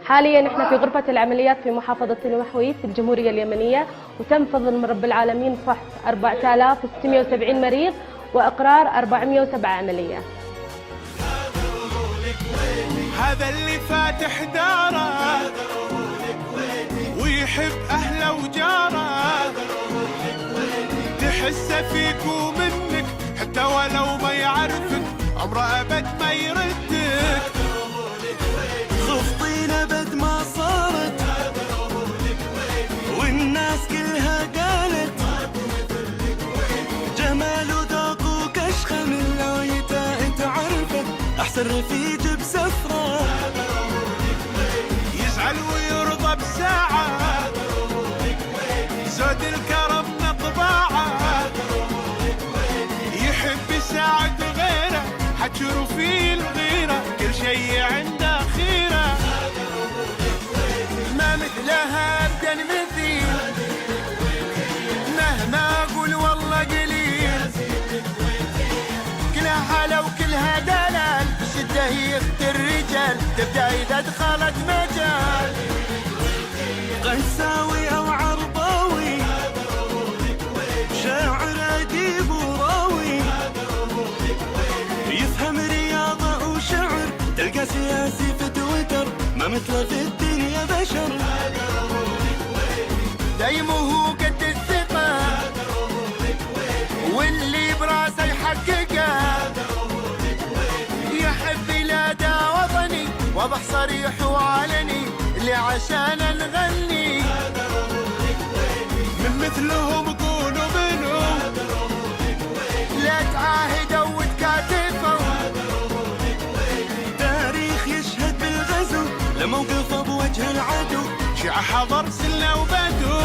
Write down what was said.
حاليا احنا في غرفة العمليات في محافظة المحوي في الجمهورية اليمنية، وتم فضل من رب العالمين فحص 4670 مريض وإقرار 407 عملية. هذا اللي فاتح داره ويحب أهله وجاره، تحسه فيك ومنك حتى ولو ما يعرفك، عمره أبد ما يردك. خفطين أبد ما صارت والناس كلها قالت، جمال وذوق وكشخة من لويته تعرفه، أحسن رفيج بسفرة يزعل ويرضى بساعة، زود الكرم طباعه، يحب يساعد غيره حجر فيه الغيرة، كل شيء عنده خيرة، ما مثلها ابدا مثيل، مهما اقول والله قليل، كلها حلا وكلها دلال، بشده يخطي الرجال تبدا اذا دخلت مجال. قساوي أو عرباوي، شاعر أديب وراوي، يفهم رياضة وشعر، تلقى سياسي في تويتر، ما مثله في الدنيا بشر. دايمه قد الثقة واللي براسه يحققه، يحب بلاده وطني واضح صريح وعلني، اللي عشان نغني من مثلهم قولوا منو، لا تعاهدوا وتكاتفوا، تاريخ يشهد بالغزو لموقفه بوجه العدو، شيعة حضر سلة وبدو.